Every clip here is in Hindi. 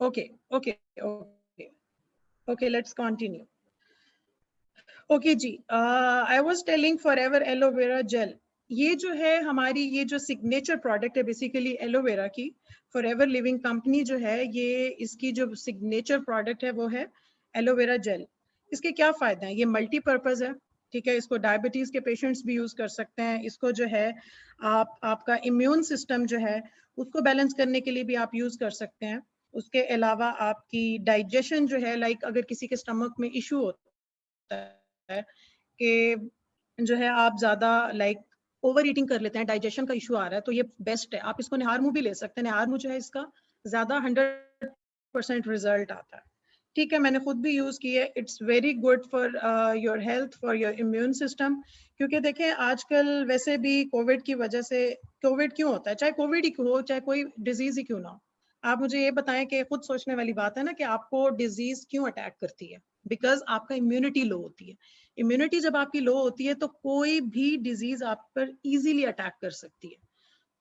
Okay, okay, okay, okay. Let's continue. Okay ji, I was telling Forever Aloe Vera Gel. ये जो है हमारी ये जो सिग्नेचर प्रोडक्ट है बेसिकली एलोवेरा की, फॉरएवर लिविंग कंपनी जो है, ये इसकी जो सिग्नेचर प्रोडक्ट है वो है एलोवेरा जेल। इसके क्या फायदे हैं? ये मल्टीपर्पज है, ठीक है। इसको डायबिटीज के पेशेंट्स भी यूज कर सकते हैं। इसको जो है आपका इम्यून सिस्टम जो है उसको बैलेंस करने के लिए भी आप यूज कर सकते हैं। उसके अलावा आपकी डाइजेशन जो है, लाइक अगर किसी के स्टमक में इशू होता है कि जो है आप ज्यादा लाइक ओवर ईटिंग कर लेते हैं, डाइजेशन का इशू आ रहा है, तो ये बेस्ट है। आप इसको निहारमू भी ले सकते हैं। निहारमू जो है इसका ज्यादा 100% रिजल्ट आता है, ठीक है। मैंने खुद भी यूज की है। It's very good for your health, for your immune system. क्योंकि देखें आजकल वैसे भी कोविड की वजह से, कोविड क्यों होता है, चाहे कोविड ही हो चाहे कोई डिजीज ही क्यों ना हो, आप मुझे ये बताएं कि खुद सोचने वाली बात है ना कि आपको डिजीज क्यों अटैक करती है? बिकॉज आपका इम्यूनिटी लो होती है। इम्यूनिटी जब आपकी लो होती है तो कोई भी डिजीज आप पर इजीली अटैक कर सकती है।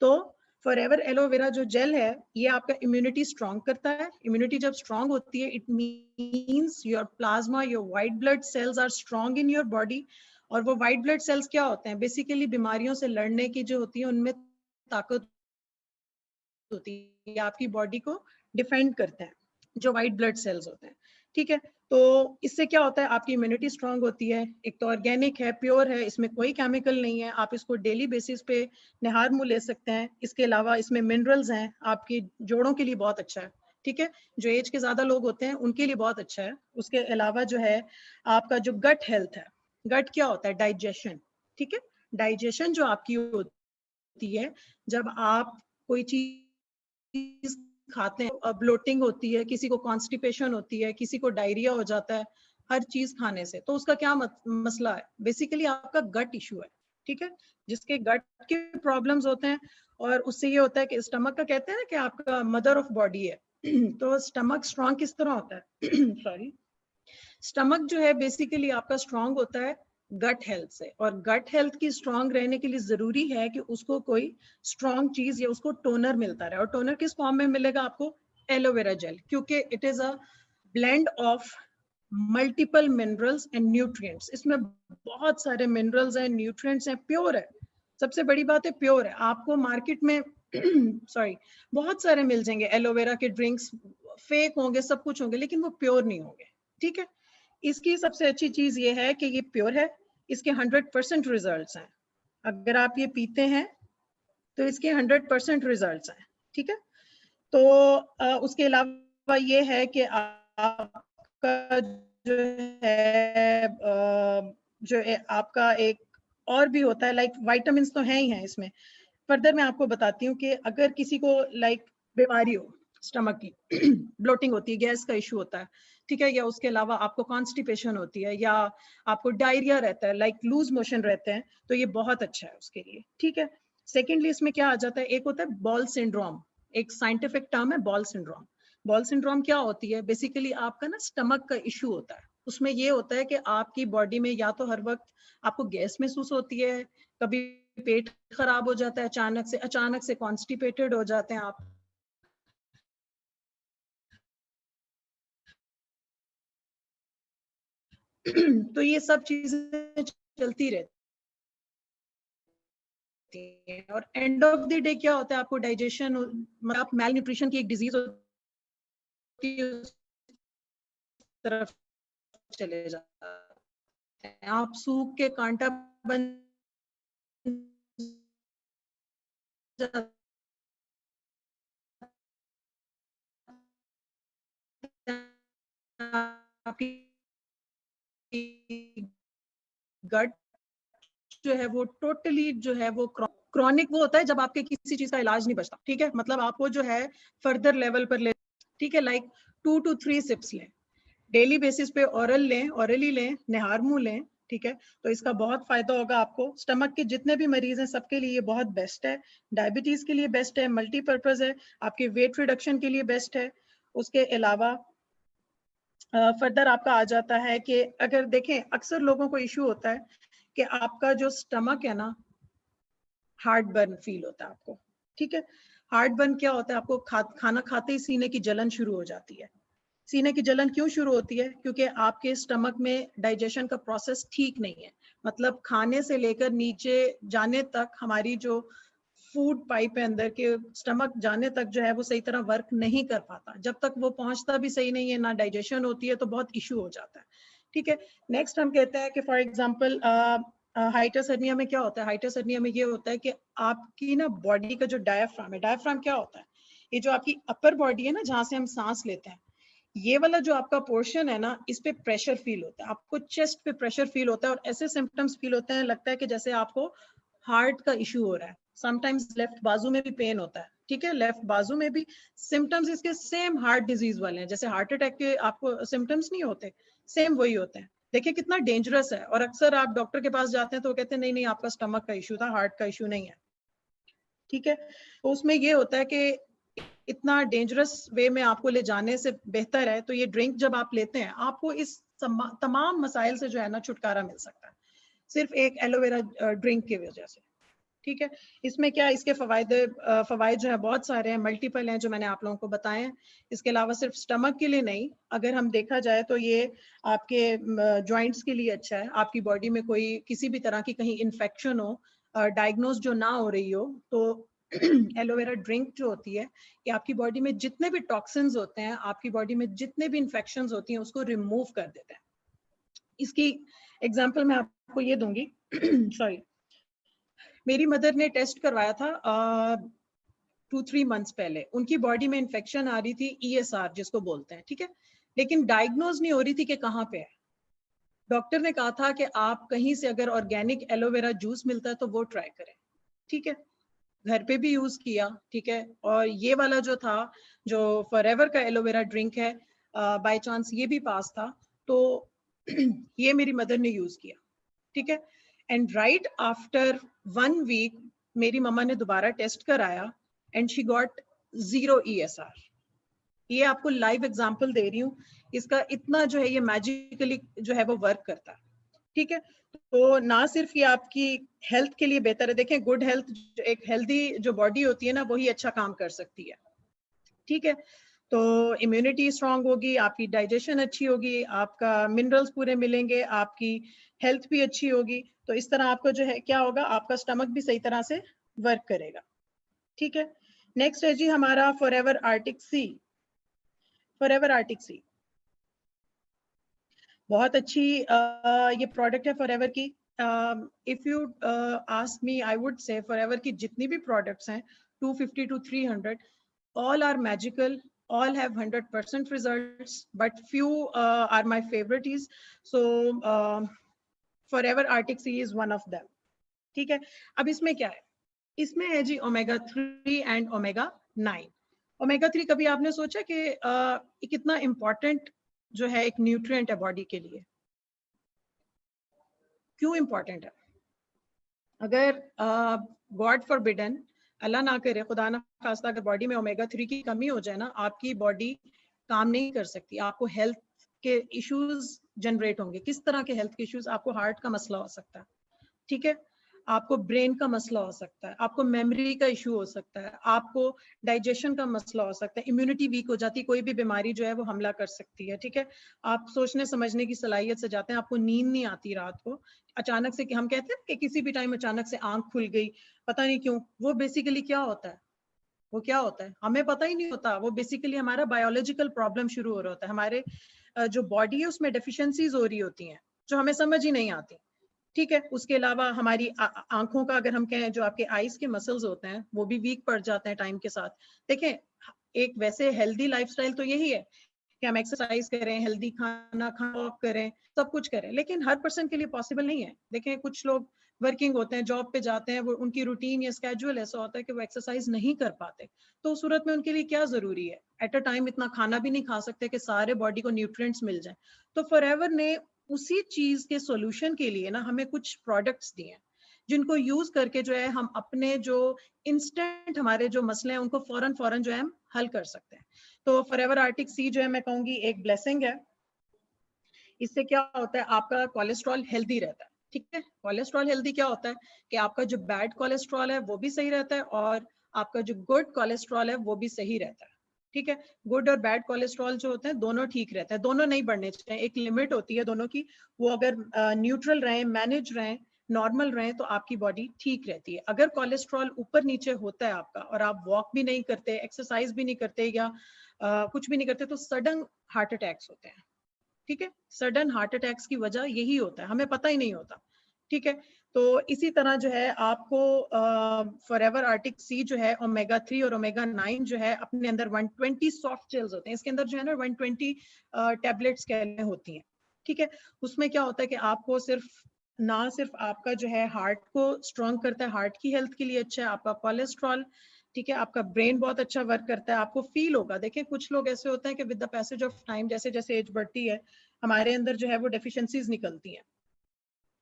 तो फॉरएवर एलोवेरा जो जेल है ये आपका इम्यूनिटी स्ट्रांग करता है। इम्यूनिटी जब स्ट्रांग होती है, it means your plasma, your white blood cells are strong in your body. और वो व्हाइट ब्लड सेल्स क्या होते हैं? बेसिकली बीमारियों से लड़ने की जो होती है उनमें ताकत होती है, आपकी बॉडी को डिफेंड करते हैं जो व्हाइट ब्लड सेल्स होते हैं, ठीक है। तो इससे क्या होता है? आपकी इम्यूनिटी स्ट्रांग होती है। एक तो ऑर्गेनिक है, प्योर है, इसमें कोई केमिकल नहीं है। आप इसको डेली बेसिस पे निहार मुंह ले सकते हैं। इसके अलावा इसमें मिनरल्स हैं, आपकी जोड़ों के लिए बहुत अच्छा है, ठीक है। जो एज के ज्यादा लोग होते हैं उनके लिए बहुत अच्छा है। उसके अलावा जो है आपका जो गट हेल्थ है, गट क्या होता है? डाइजेशन, ठीक है। डाइजेशन जो आपकी होती है, जब आप कोई चीज खाते हैं, ब्लोटिंग होती है, किसी को कॉन्स्टिपेशन होती है, किसी को डायरिया हो जाता है हर चीज खाने से, तो उसका क्या मसला है? बेसिकली आपका गट इशू है, ठीक है। जिसके गट के प्रॉब्लम्स होते हैं और उससे ये होता है कि स्टमक का कहते हैं ना कि आपका मदर ऑफ बॉडी है। तो स्टमक स्ट्रांग किस तरह होता है? सॉरी, स्टमक जो है बेसिकली आपका स्ट्रांग होता है गट हेल्थ से। और गट हेल्थ की स्ट्रांग रहने के लिए जरूरी है कि उसको कोई स्ट्रांग चीज या उसको टोनर मिलता रहे। और टोनर किस फॉर्म में मिलेगा आपको? एलोवेरा जेल, क्योंकि it is a blend of multiple minerals and nutrients. इसमें बहुत सारे मिनरल्स हैं, न्यूट्रिएंट्स हैं, प्योर है। सबसे बड़ी बात है प्योर है। आपको मार्केट में सॉरी बहुत सारे मिल जाएंगे एलोवेरा के ड्रिंक्स, फेक होंगे, सब कुछ होंगे, लेकिन वो प्योर नहीं होंगे, ठीक है। इसकी सबसे अच्छी चीज ये है कि ये प्योर है। इसके 100% रिजल्ट्स हैं। अगर आप ये पीते हैं तो इसके 100% रिजल्ट्स हैं, ठीक है। तो उसके अलावा ये है कि आपका जो है जो आपका एक और भी होता है, लाइक वाइटामिन तो हैं ही हैं इसमें। फर्दर मैं आपको बताती हूँ कि अगर किसी को लाइक बीमारी हो स्टमक की, ब्लोटिंग होती है, गैस का इशू होता है, ठीक है, या उसके अलावा आपको कॉन्स्टिपेशन होती है, या आपको डायरिया रहता है, लाइक लूज मोशन रहते हैं, तो ये बहुत अच्छा है उसके लिए, ठीक है। सेकेंडली इसमें क्या आ जाता है? एक होता है बॉल सिंड्रोम, एक साइंटिफिक टर्म है बॉल सिंड्रोम। बॉल सिंड्रोम क्या होती है? बेसिकली आपका ना स्टमक का इशू होता है। उसमें ये होता है कि आपकी बॉडी में या तो हर वक्त आपको गैस महसूस होती है, कभी पेट खराब हो जाता है, अचानक से कॉन्स्टिपेटेड हो जाते हैं आप। तो ये सब चीजें चलती रहती हैं। और एंड ऑफ द डे क्या होता है? आपको डाइजेशन, मतलब आप मेल न्यूट्रिशन की एक डिजीज होती है उस तरफ चले जाते हैं। आप सूख के कांटा बन जाते हैं, आपकी गट जो है वो टोटली जो है वो क्रॉनिक वो होता है जब आपके किसी चीज का इलाज नहीं बचता, ठीक है। मतलब आपको जो है फर्दर लेवल पर ले, ठीक है, लाइक 2 to 3 सिप्स लें डेली बेसिस पे, ऑरल लें, ऑरली लें, निहार मुंह लें, ठीक है। तो इसका बहुत फायदा होगा आपको। स्टमक के जितने भी मरीज हैं सबके लिए ये बहुत बेस्ट है। डायबिटीज के लिए बेस्ट है, मल्टीपर्पज है, आपके वेट रिडक्शन के लिए बेस्ट है। उसके अलावा फर्दर आपका आ जाता है कि अगर देखें अक्सर लोगों को इश्यू होता है कि आपका जो स्टमक है ना, हार्ट बर्न फील होता है आपको, ठीक है। हार्ट बर्न क्या होता है? आपको खाना खाते ही सीने की जलन शुरू हो जाती है। सीने की जलन क्यों शुरू होती है? क्योंकि आपके स्टमक में डाइजेशन का प्रोसेस ठीक नहीं है। मतलब खाने से लेकर नीचे जाने तक हमारी जो फूड पाइप है अंदर के स्टमक जाने तक जो है वो सही तरह वर्क नहीं कर पाता। जब तक वो पहुंचता भी सही नहीं है, ना डाइजेशन होती है, तो बहुत इशू हो जाता है। ठीक है, नेक्स्ट हम कहते हैं कि फॉर एग्जाम्पल हाइटस हर्निया में क्या होता है? हाइटस हर्निया में ये होता है कि आपकी ना बॉडी का जो डायफ्राम है, डायफ्राम क्या होता है? ये जो आपकी अपर बॉडी है ना, जहां से हम सांस लेते हैं, ये वाला जो आपका पोर्शन है ना, इस पे प्रेशर फील होता है। आपको चेस्ट पे प्रेशर फील होता है और ऐसे सिम्टम्स फील होते हैं, लगता है कि जैसे आपको हार्ट का इशू हो रहा है। समटाइम्स लेफ्ट बाजू में भी पेन होता है। ठीक है, लेफ्ट बाजू में भी सिम्टम्स इसके सेम हार्ट डिजीज वाले हैं। जैसे हार्ट अटैक के आपको सिम्टम्स नहीं होते, सेम वही होते हैं। देखिए कितना डेंजरस है। और अक्सर आप डॉक्टर के पास जाते हैं तो वो कहते हैं नहीं नहीं, आपका स्टमक का इशू था, हार्ट का इशू नहीं है। ठीक है, तो उसमें ये होता है कि इतना डेंजरस वे में आपको ले जाने से बेहतर है तो ये ड्रिंक जब आप लेते हैं, आपको इस तमाम मसाइल से जो है ना छुटकारा मिल सकता है, सिर्फ एक एलोवेरा ड्रिंक की वजह से। ठीक है, इसमें क्या, इसके फवायद जो है बहुत सारे हैं, मल्टीपल हैं, जो मैंने आप लोगों को बताए हैं। इसके अलावा सिर्फ स्टमक के लिए नहीं, अगर हम देखा जाए तो ये आपके जॉइंट्स के लिए अच्छा है। आपकी बॉडी में कोई किसी भी तरह की कहीं इन्फेक्शन हो, डायग्नोज जो ना हो रही हो, तो एलोवेरा ड्रिंक जो होती है, ये आपकी बॉडी में जितने भी टॉक्सिन्स होते हैं, आपकी बॉडी में जितने भी इन्फेक्शंस होती हैं, उसको रिमूव कर देते हैं। इसकी एग्जांपल मैं आपको ये दूंगी। सॉरी, मेरी मदर ने टेस्ट करवाया था 2-3 मंथ्स पहले। उनकी बॉडी में इन्फेक्शन आ रही थी, ESR जिसको बोलते हैं। ठीक है, लेकिन डायग्नोज नहीं हो रही थी कि कहाँ पे है। डॉक्टर ने कहा था कि आप कहीं से अगर ऑर्गेनिक एलोवेरा जूस मिलता है तो वो ट्राई करें। ठीक है, घर पे भी यूज किया। ठीक है, और ये वाला जो था, जो फॉरएवर का एलोवेरा ड्रिंक है, बाय चांस ये भी पास था, तो ये मेरी मदर ने यूज किया। ठीक है, एंड राइट आफ्टर 1 वीक मेरी मम्मा ने दोबारा टेस्ट कराया एंड शी गॉट 0 ESR। ये आपको लाइव एग्जांपल दे रही हूँ। इसका इतना जो है ये मैजिकली जो है वो वर्क करता है। ठीक है, तो ना सिर्फ ये आपकी हेल्थ के लिए बेहतर है। देखें, गुड हेल्थ, एक हेल्दी जो बॉडी होती है ना, वही अच्छा काम कर सकती है। ठीक है, तो इम्यूनिटी स्ट्रांग होगी, आपकी डाइजेशन अच्छी होगी, आपका मिनरल्स पूरे मिलेंगे, आपकी हेल्थ भी अच्छी होगी। तो इस तरह आपको जो है क्या होगा, आपका स्टमक भी सही तरह से वर्क करेगा। ठीक है, नेक्स्ट है जी हमारा फॉरएवर आर्टिक सी। फॉरएवर आर्टिक सी बहुत अच्छी ये प्रोडक्ट है फॉरएवर की। If you ask me, I would say forever की जितनी भी प्रोडक्ट्स हैं 250 to 300, all are magical, all have 100% results, but few are my favorites. So forever arctic sea is one of them. ठीक है, अब इसमें क्या है? इसमें है जी ओमेगा 3 एंड ओमेगा 9। ओमेगा 3 कभी आपने सोचा कि कितना इंपॉर्टेंट जो है एक न्यूट्रिएंट है बॉडी के लिए? क्यों इंपॉर्टेंट है? अगर गॉड फॉरबिडन, अल्लाह ना करे, खुदा ना खास्ता, अगर बॉडी में ओमेगा 3 की कमी हो जाए ना, आपकी बॉडी काम नहीं कर सकती। आपको हेल्थ के इश्यूज जनरेट होंगे। किस तरह के हेल्थ के इश्यूज? आपको हार्ट का मसला हो सकता है। ठीक है, आपको ब्रेन का मसला हो सकता है, आपको मेमोरी का इशू हो सकता है, आपको डाइजेशन का मसला हो सकता है, इम्यूनिटी वीक हो जाती है, कोई भी बीमारी जो है वो हमला कर सकती है। ठीक है, आप सोचने समझने की सलाहियत से जाते हैं, आपको नींद नहीं आती रात को अचानक से, कि हम कहते हैं कि किसी भी टाइम अचानक से आंख खुल गई, पता नहीं क्यों। वो बेसिकली क्या होता है? वो क्या होता है हमें पता ही नहीं होता। वो बेसिकली हमारा बायोलॉजिकल प्रॉब्लम शुरू हो रहा होता है। हमारे जो बॉडी है उसमें डेफिशिएंसीज हो रही होती हैं, जो हमें समझ ही नहीं आती। ठीक है, उसके अलावा हमारी आंखों का अगर हम कहें, जो आपके आईज के मसल्स होते हैं वो भी वीक पड़ जाते हैं टाइम के साथ। देखें, एक वैसे हेल्दी लाइफस्टाइल तो यही है कि हम एक्सरसाइज करें, हेल्दी खाना खाएं, वॉक करें, सब कुछ करें, लेकिन हर पर्सन के लिए पॉसिबल नहीं है। देखें, कुछ लोग वर्किंग होते हैं, जॉब पे जाते हैं, वो उनकी रूटीन या स्केड्यूल ऐसा होता है कि वो एक्सरसाइज नहीं कर पाते। तो उस सूरत में उनके लिए क्या जरूरी है? एट अ टाइम इतना खाना भी नहीं खा सकते कि सारे बॉडी को न्यूट्रिएंट्स मिल जाए। तो फॉरएवर ने उसी चीज के सॉल्यूशन के लिए ना हमें कुछ प्रोडक्ट्स दिए हैं, जिनको यूज करके जो है हम अपने जो इंस्टेंट हमारे जो मसले हैं उनको फौरन फौरन जो है हम हल कर सकते हैं। तो फॉरएवर आर्टिक सी जो है मैं कहूंगी एक ब्लेसिंग है। इससे क्या होता है? आपका कोलेस्ट्रॉल हेल्दी रहता है। ठीक है, कोलेस्ट्रॉल हेल्दी क्या होता है कि आपका जो बैड कोलेस्ट्रॉल है वो भी सही रहता है, और आपका जो गुड कोलेस्ट्रॉल है वो भी सही रहता है, ठीक है। गुड और बैड कोलेस्ट्रॉल जो होते हैं दोनों ठीक रहते हैं, दोनों नहीं बढ़ने चाहिए, एक लिमिट होती है दोनों की। वो अगर न्यूट्रल रहे, मैनेज रहे, नॉर्मल रहे तो आपकी बॉडी ठीक रहती है। अगर कोलेस्ट्रॉल ऊपर नीचे होता है आपका और आप वॉक भी नहीं करते, एक्सरसाइज भी नहीं करते या कुछ भी नहीं करते, तो सडन हार्ट अटैक्स होते हैं, ठीक है। सडन हार्ट अटैक्स की वजह यही होता है, हमें पता ही नहीं होता, ठीक है। तो इसी तरह जो है आपको फॉरएवर आर्टिक सी जो है ओमेगा 3 और ओमेगा 9 जो है अपने अंदर 120 सॉफ्ट जेल्स होते हैं, इसके अंदर जो है ना 120 टैबलेट्स कहने होती हैं, ठीक है। उसमें क्या होता है कि आपको ना सिर्फ आपका जो है हार्ट को स्ट्रॉन्ग करता है, हार्ट की हेल्थ के लिए अच्छा है, आपका कोलेस्ट्रॉल, ठीक है, आपका ब्रेन बहुत अच्छा वर्क करता है, आपको फील होगा। देखिए कुछ लोग ऐसे होते हैं कि with the passage of time, जैसे जैसे एज बढ़ती है, हमारे अंदर जो है वो डेफिशिएंसीज निकलती हैं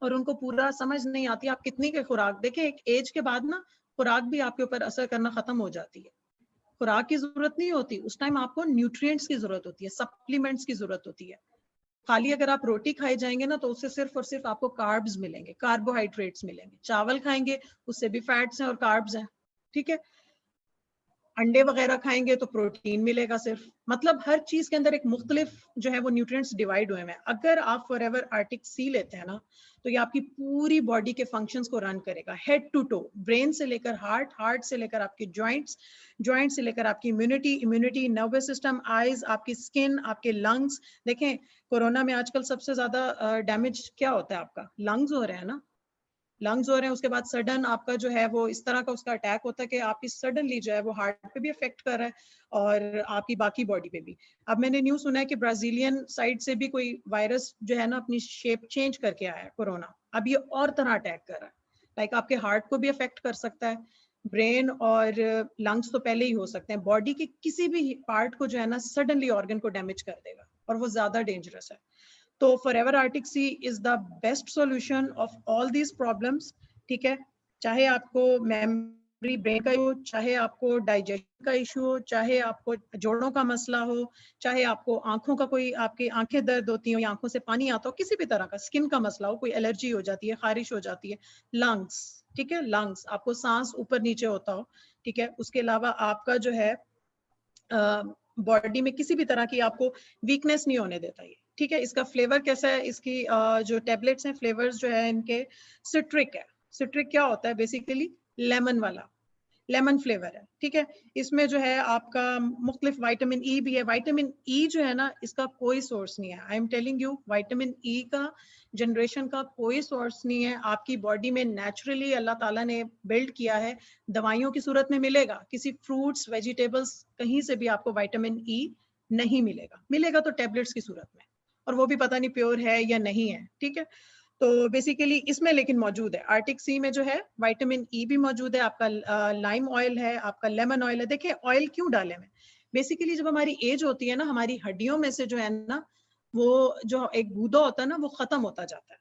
और उनको पूरा समझ नहीं आती आप कितनी के खुराक। देखिए एक एज के बाद ना खुराक भी आपके ऊपर असर करना खत्म हो जाती है, खुराक की जरूरत नहीं होती उस टाइम, आपको न्यूट्रिएंट्स की जरूरत होती है, सप्लीमेंट्स की जरूरत होती है। खाली अगर आप रोटी खाए जाएंगे ना तो उससे सिर्फ और सिर्फ आपको कार्ब्स मिलेंगे, कार्बोहाइड्रेट्स मिलेंगे। चावल खाएंगे उससे भी फैट्स हैं और कार्ब्स हैं, ठीक है। अंडे वगैरह खाएंगे तो प्रोटीन मिलेगा सिर्फ, मतलब हर चीज के अंदर एक मुख्तलिफ जो है वो न्यूट्रिएंट्स डिवाइड हुए हैं। अगर आप फॉरएवर आर्टिक सी लेते हैं ना तो ये आपकी पूरी बॉडी के फंक्शंस को रन करेगा, हेड टू टो, ब्रेन से लेकर हार्ट, हार्ट से लेकर आपके जॉइंट्स, जॉइंट से लेकर आपकी immunity, immunity nervous system, eyes, आपकी स्किन, आपके लंग्स। देखें कोरोना में आजकल सबसे ज्यादा डैमेज क्या होता है, आपका लंग्स हो रहे हैं ना, लंग्स हो रहे हैं। उसके बाद सडन आपका जो है वो इस तरह का उसका अटैक होता है कि आपकी सडनली जो है वो हार्ट पे भी अफेक्ट कर रहा है और आपकी बाकी बॉडी पे भी। अब मैंने न्यूज सुना है कि ब्राजीलियन साइड से भी कोई वायरस जो है ना अपनी शेप चेंज करके आया है कोरोना, अब ये और तरह अटैक कर रहा है। लाइक आपके हार्ट को भी अफेक्ट कर सकता है, ब्रेन और लंग्स तो पहले ही हो सकते हैं, बॉडी के किसी भी पार्ट को जो है ना सडनली ऑर्गन को डैमेज कर देगा और वो ज्यादा डेंजरस है। तो Forever Arctic sea is the best solution of all these problems, ठीक है। चाहे आपको मेमोरी ब्रेन का हो, चाहे आपको डाइजेशन का इशू हो, चाहे आपको जोड़ों का मसला हो, चाहे आपको आंखों का कोई, आपकी आंखें दर्द होती हो या आंखों से पानी आता हो, किसी भी तरह का स्किन का मसला हो, कोई एलर्जी हो जाती है, खारिश हो जाती है, लंग्स, ठीक है, लंग्स, आपको सांस ऊपर नीचे होता हो, ठीक है। उसके अलावा आपका जो है बॉडी में किसी भी तरह की आपको वीकनेस नहीं होने देता ये, ठीक है। इसका फ्लेवर कैसा है, इसकी जो टेबलेट्स हैं फ्लेवर्स जो है इनके सिट्रिक है। सिट्रिक क्या होता है, बेसिकली लेमन वाला, लेमन फ्लेवर है, ठीक है। इसमें जो है आपका मुख्तलिफ विटामिन ई भी है। विटामिन ई जो है ना इसका कोई सोर्स नहीं है, I am telling you, vitamin E का जनरेशन का कोई सोर्स नहीं है, आपकी बॉडी में नेचुरली अल्लाह ताला ने बिल्ड किया है। दवाइयों की सूरत में मिलेगा, किसी फ्रूट्स वेजिटेबल्स कहीं से भी आपको विटामिन ई नहीं मिलेगा, मिलेगा तो टेबलेट्स की सूरत में, और वो भी पता नहीं प्योर है या नहीं है, ठीक है। तो बेसिकली इसमें लेकिन मौजूद है, आर्टिक सी में जो है विटामिन ई भी मौजूद है, आपका लाइम ऑयल है, आपका लेमन ऑयल है। देखिए ऑयल क्यों डाले में, बेसिकली जब हमारी एज होती है ना हमारी हड्डियों में से जो है ना वो जो एक गूदा होता है ना वो खत्म होता जाता है,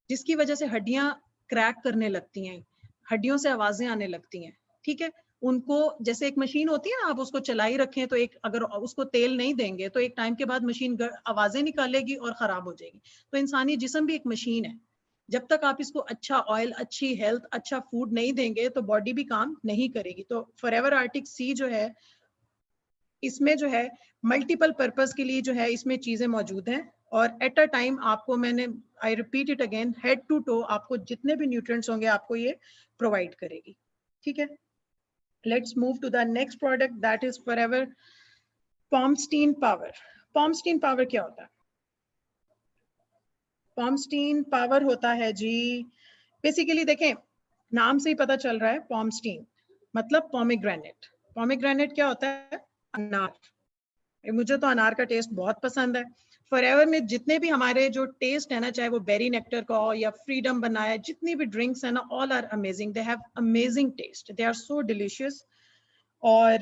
जिसकी वजह से हड्डियां क्रैक करने लगती हैं, हड्डियों से आवाजें आने लगती हैं, ठीक है। उनको जैसे एक मशीन होती है ना, आप उसको चलाई रखें तो एक, अगर उसको तेल नहीं देंगे तो एक टाइम के बाद मशीन आवाजें निकालेगी और खराब हो जाएगी। तो इंसानी जिस्म भी एक मशीन है, जब तक आप इसको अच्छा ऑयल, अच्छी हेल्थ, अच्छा फूड नहीं देंगे तो बॉडी भी काम नहीं करेगी। तो फॉरएवर आर्टिक सी जो है इसमें जो है मल्टीपल पर्पस के लिए जो है इसमें चीजें मौजूद हैं और एट अ टाइम आपको, मैंने I repeat it again, head to toe आपको जितने भी न्यूट्रिएंट्स होंगे आपको ये प्रोवाइड करेगी, ठीक है। Let's move to the next product, that is Forever Pomesteen Power. Pomesteen Power क्या होता है, पॉमस्टीन पावर होता है जी, बेसिकली देखें नाम से ही पता चल रहा है, पॉमस्टीन मतलब पोमेग्रेनेट। पोमेग्रेनेट क्या होता है, अनार। मुझे तो अनार का टेस्ट बहुत पसंद है। फॉरएवर में जितने भी हमारे जो टेस्ट है ना, चाहे वो बेरी नेक्टर का हो या फ्रीडम बनाया, जितनी भी ड्रिंक्स है ना, all are amazing, they have amazing taste, they are so delicious और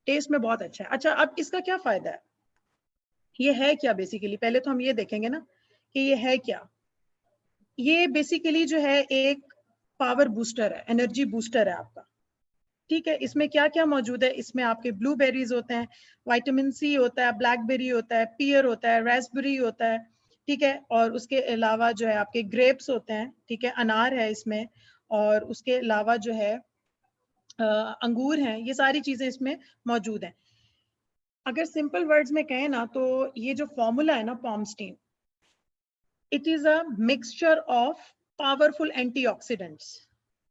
टेस्ट में बहुत अच्छा है। अच्छा अब इसका क्या फायदा है, ये है क्या, बेसिकली पहले तो हम ये देखेंगे ना कि ये है क्या। ये बेसिकली जो है एक पावर बूस्टर है, एनर्जी बूस्टर है आपका, ठीक है। इसमें क्या क्या मौजूद है, इसमें आपके ब्लूबेरीज होते हैं, विटामिन सी होता है, ब्लैकबेरी होता है, पियर होता है, रास्पबेरी होता है, ठीक है। और उसके अलावा जो है आपके ग्रेप्स होते हैं, ठीक है, अनार है इसमें, और उसके अलावा जो है अंगूर हैं, ये सारी चीजें इसमें मौजूद हैं। अगर सिंपल वर्ड्स में कहें ना तो ये जो फॉर्मूला है ना Pomesteen, it is a mixture of powerful antioxidants.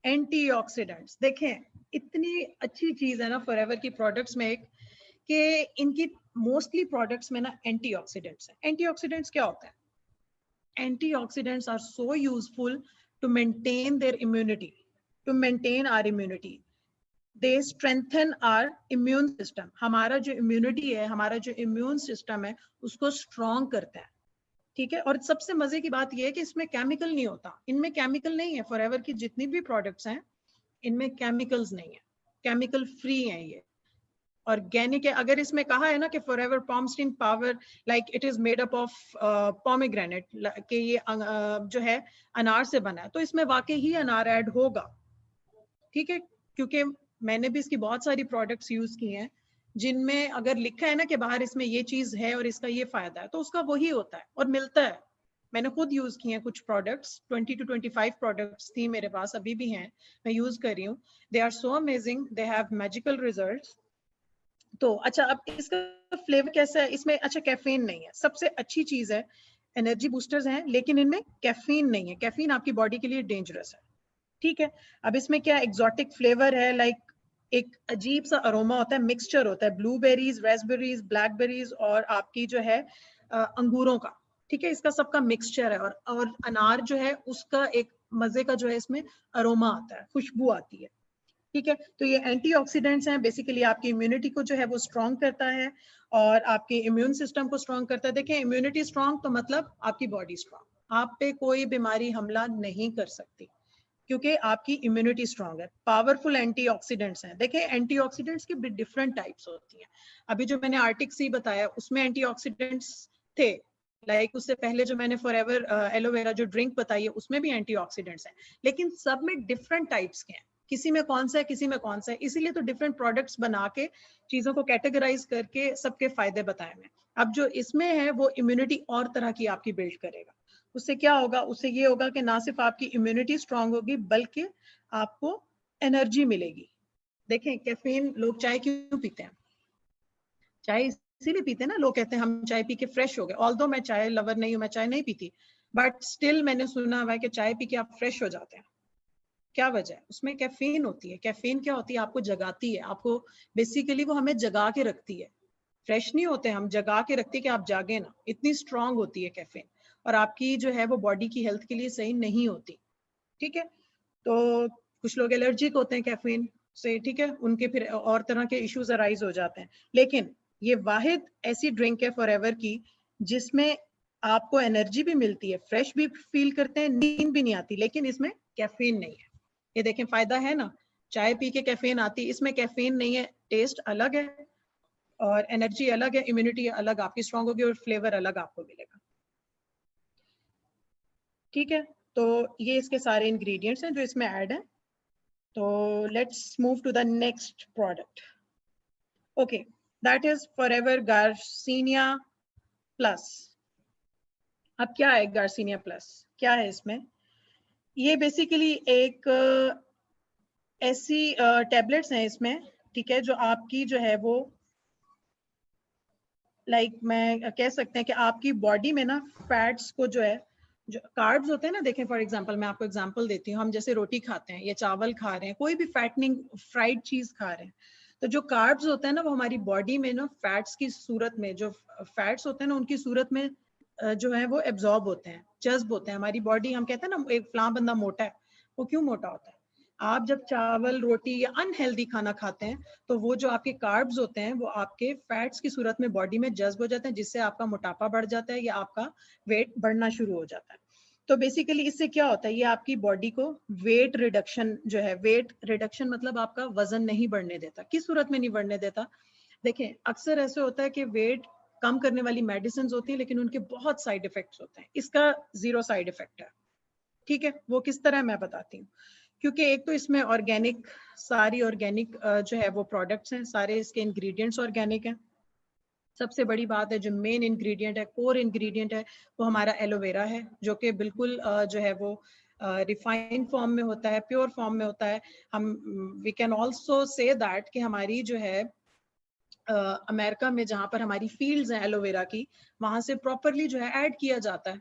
Antioxidants देखें इतनी अच्छी चीज है ना फॉरएवर की प्रोडक्ट्स में एक, कि इनकी मोस्टली प्रोडक्ट्स में ना एंटीऑक्सीडेंट्स हैं। एंटीऑक्सीडेंट्स क्या होता है? Antioxidants are so useful to maintain their immunity, to maintain our immunity. They strengthen our immune system. हमारा जो immunity है, हमारा जो immune system है, उसको strong करता है। ठीक है, और सबसे मजे की बात यह है कि इसमें केमिकल नहीं होता, इनमें केमिकल नहीं है। फॉरएवर की जितनी भी प्रोडक्ट्स हैं इनमें केमिकल्स नहीं है, केमिकल फ्री है, ये ऑर्गेनिक है। अगर इसमें कहा है ना कि Forever Pomesteen Power like it is made up of pomegranate, कि ये जो है अनार से बना है, तो इसमें वाकई ही अनार ऐड होगा। ठीक है, क्योंकि मैंने भी इसकी बहुत सारी प्रोडक्ट्स यूज की हैं जिनमें अगर लिखा है ना कि बाहर इसमें ये चीज है और इसका ये फायदा है, तो उसका वही होता है और मिलता है। मैंने खुद यूज की हैं कुछ प्रोडक्ट्स, 20 to 25 प्रोडक्ट्स थी मेरे पास, अभी भी हैं, मैं यूज कर रही हूँ। They are so amazing, they have magical results. तो अच्छा, अब इसका फ्लेवर कैसा है? इसमें अच्छा कैफीन नहीं है, सबसे अच्छी चीज है। एनर्जी बूस्टर्स हैं लेकिन इनमें कैफीन नहीं है, कैफीन आपकी बॉडी के लिए डेंजरस है। ठीक है, अब इसमें क्या एक्सोटिक फ्लेवर है, लाइक एक अजीब सा अरोमा होता है, मिक्सचर होता है ब्लूबेरीज, रेस्पबेरीज, ब्लैकबेरीज और आपकी जो है अंगूरों का। ठीक है, इसका सबका मिक्सचर है, और अनार जो है उसका एक मजे का जो है इसमें अरोमा आता है, खुशबू आती है। ठीक है, तो ये एंटीऑक्सीडेंट्स हैं, बेसिकली आपकी इम्यूनिटी को जो है वो स्ट्रॉन्ग करता है और आपके इम्यून सिस्टम को स्ट्रॉन्ग करता है। देखें, इम्यूनिटी स्ट्रॉन्ग तो मतलब आपकी बॉडी स्ट्रॉन्ग, आप पे कोई बीमारी हमला नहीं कर सकती क्योंकि आपकी इम्यूनिटी स्ट्रॉन्ग है। पावरफुल एंटीऑक्सीडेंट्स हैं। देखें, एंटीऑक्सीडेंट्स की डिफरेंट टाइप्स होती हैं। अभी जो मैंने आर्टिक सी बताया उसमें एंटीऑक्सीडेंट्स थे, लाइक उससे पहले जो मैंने फॉरएवर एलोवेरा जो ड्रिंक बताई है उसमें भी एंटीऑक्सीडेंट्स हैं, लेकिन सब में डिफरेंट टाइप्स के हैं, किसी में कौन सा है किसी में कौन सा है, इसीलिए तो डिफरेंट प्रोडक्ट्स बना के चीजों को कैटेगराइज करके सबके फायदे बताए मैं। अब जो इसमें है वो इम्यूनिटी और तरह की आपकी बिल्ड करेगा। उससे क्या होगा? उससे ये होगा कि ना सिर्फ आपकी इम्यूनिटी स्ट्रांग होगी बल्कि आपको एनर्जी मिलेगी। देखें, कैफीन, लोग चाय क्यों पीते हैं? चाय इसीलिए पीते हैं ना, लोग कहते हैं हम चाय पी के फ्रेश हो गए। ऑल्दो मैं चाय लवर नहीं हूँ, मैं चाय नहीं पीती, बट स्टिल मैंने सुना हुआ है कि चाय पी के आप फ्रेश हो जाते हैं। क्या वजह है? उसमें कैफीन होती है। कैफीन क्या होती है? आपको जगाती है, आपको बेसिकली वो हमें जगा के रखती है। फ्रेश नहीं होते हम, जगा के रखती है कि आप जागे ना, इतनी स्ट्रांग होती है कैफीन, और आपकी जो है वो बॉडी की हेल्थ के लिए सही नहीं होती। ठीक है, तो कुछ लोग एलर्जिक होते हैं कैफीन से, ठीक है, उनके फिर और तरह के इश्यूज अराइज हो जाते हैं। लेकिन ये वाहिद ऐसी ड्रिंक है फॉरएवर की जिसमें आपको एनर्जी भी मिलती है, फ्रेश भी फील करते हैं, नींद भी नहीं आती, लेकिन इसमें कैफीन नहीं है। ये देखें, फायदा है ना, चाय पी के कैफीन आती, इसमें कैफीन नहीं है, टेस्ट अलग है और एनर्जी अलग है, इम्यूनिटी अलग आपकी स्ट्रांग होगी और फ्लेवर अलग आपको मिलेगा। ठीक है, तो ये इसके सारे इंग्रेडिएंट्स हैं जो इसमें ऐड हैं। तो let's move to the next product. Okay, that is Forever Garcinia plus. अब क्या है गार्सिनिया प्लस? क्या है इसमें? ये बेसिकली एक ऐसी टैबलेट्स हैं इसमें, ठीक है, जो आपकी जो है वो लाइक मैं कह सकते हैं कि आपकी बॉडी में ना फैट्स को जो है, जो कार्ब्स होते हैं ना, देखें फॉर एग्जांपल मैं आपको एग्जांपल देती हूँ, हम जैसे रोटी खाते हैं या चावल खा रहे हैं, कोई भी फैटनिंग फ्राइड चीज खा रहे हैं, तो जो कार्ब्स होते हैं ना वो हमारी बॉडी में ना फैट्स की सूरत में, जो फैट्स होते हैं ना उनकी सूरत में जो है वो एब्जॉर्ब होते हैं, जज्ब होते हैं। हमारी बॉडी, हम कहते हैं ना एक फलां बंदा मोटा है, वो क्यों मोटा होता है? आप जब चावल रोटी या अनहेल्दी खाना खाते हैं तो वो जो आपके कार्ब्स होते हैं वो आपके फैट्स की सूरत में बॉडी में जज्ब हो जाते हैं, जिससे आपका मोटापा बढ़ जाता है या आपका वेट बढ़ना शुरू हो जाता है। तो बेसिकली इससे क्या होता है, ये आपकी बॉडी को वेट रिडक्शन जो है, वेट रिडक्शन मतलब आपका वजन नहीं बढ़ने देता। किस सूरत में नहीं बढ़ने देता? देखें, अक्सर ऐसे होता है कि वेट कम करने वाली मेडिसिन होती है लेकिन उनके बहुत साइड इफेक्ट्स होते हैं, इसका 0 साइड इफेक्ट है। ठीक है, वो किस तरह मैं बताती हूँ। क्योंकि एक तो इसमें ऑर्गेनिक, सारी ऑर्गेनिक जो है वो प्रोडक्ट्स हैं, सारे इसके इंग्रेडिएंट्स ऑर्गेनिक हैं। सबसे बड़ी बात है, जो मेन इंग्रेडिएंट है, कोर इंग्रेडिएंट है, वो हमारा एलोवेरा है, जो कि बिल्कुल जो है वो रिफाइंड फॉर्म में होता है, प्योर फॉर्म में होता है। हम we can also say that कि हमारी जो है अमेरिका में जहाँ पर हमारी फील्ड्स हैं एलोवेरा की, वहां से प्रॉपरली जो है ऐड किया जाता है।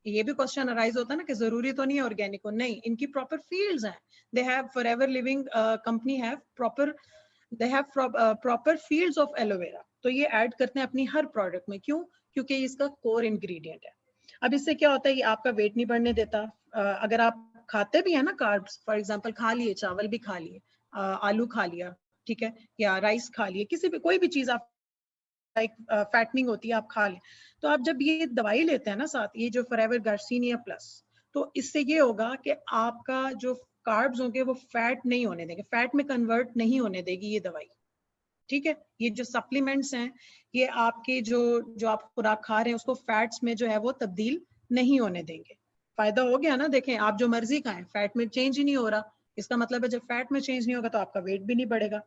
ये भी क्वेश्चन अराइज होता है ना कि जरूरी तो नहीं है ऑर्गेनिक हो, नहीं, इनकी प्रॉपर फील्ड्स हैं। They have forever living company have proper, they have proper fields of aloe vera, तो ये ऐड करते हैं अपनी हर प्रोडक्ट में। क्यों? क्योंकि इसका कोर इंग्रेडिएंट है। अब इससे क्या होता है, ये आपका वेट नहीं बढ़ने देता। अगर आप खाते भी है ना कार्ब्स, फॉर एग्जांपल खा लिए, चावल भी खा लिए, आलू खा लिया, ठीक है, या राइस खा लिए, किसी भी कोई भी चीज आप लाइक फैटनिंग होती है आप खा लें, तो आप जब ये दवाई लेते हैं ना साथ, ये जो फॉरएवर गार्सिनिया प्लस, तो इससे ये होगा कि आपका जो कार्ब्स होंगे वो फैट नहीं होने देंगे, फैट में कन्वर्ट नहीं होने देगी ये दवाई। ठीक है, ये जो सप्लीमेंट्स हैं ये आपके जो जो आप खुराक खा रहे हैं उसको फैट्स में जो है वो तब्दील नहीं होने देंगे। फायदा हो गया ना। देखें, आप जो मर्जी खाएं, फैट में चेंज ही नहीं हो रहा, इसका मतलब है जब फैट में चेंज नहीं होगा तो आपका वेट भी नहीं बढ़ेगा।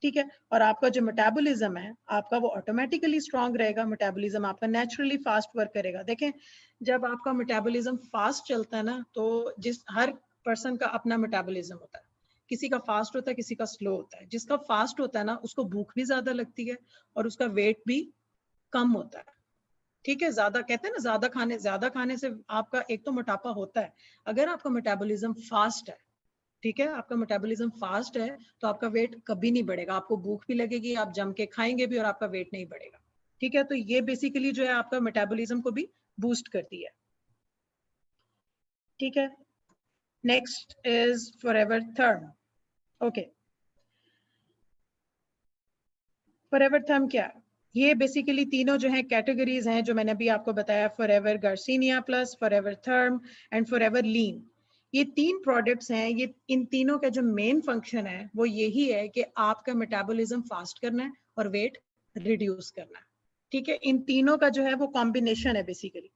ठीक है, और आपका जो मेटाबॉलिज्म है आपका वो ऑटोमेटिकली स्ट्रांग रहेगा, मेटाबॉलिज्म आपका नेचुरली फास्ट वर्क करेगा। देखें, जब आपका मेटाबॉलिज्म फास्ट चलता है ना, तो जिस हर पर्सन का अपना मेटाबॉलिज्म होता है, किसी का फास्ट होता है, किसी का स्लो होता है। जिसका फास्ट होता है ना उसको भूख भी ज्यादा लगती है और उसका वेट भी कम होता है। ठीक है, ज्यादा कहते हैं ना, ज्यादा खाने से आपका एक तो मोटापा होता है। अगर आपका मेटाबॉलिज्म फास्ट है, ठीक है, आपका मेटाबॉलिज्म फास्ट है, तो आपका वेट कभी नहीं बढ़ेगा, आपको भूख भी लगेगी, आप जम के खाएंगे भी और आपका वेट नहीं बढ़ेगा। ठीक है, तो ये बेसिकली जो है आपका मेटाबॉलिज्म को भी बूस्ट करती है। ठीक है, next is Forever Therm. Okay, Forever Therm क्या है? ये बेसिकली तीनों जो है कैटेगरीज हैं जो मैंने अभी आपको बताया, Forever Garcinia Plus, Forever Therm and Forever Lean. ये तीन प्रोडक्ट्स हैं, ये इन तीनों का जो मेन फंक्शन है वो यही है कि आपका मेटाबॉलिज्म फास्ट करना है और वेट रिड्यूस करना है। ठीक है, इन तीनों का जो है वो कॉम्बिनेशन है बेसिकली।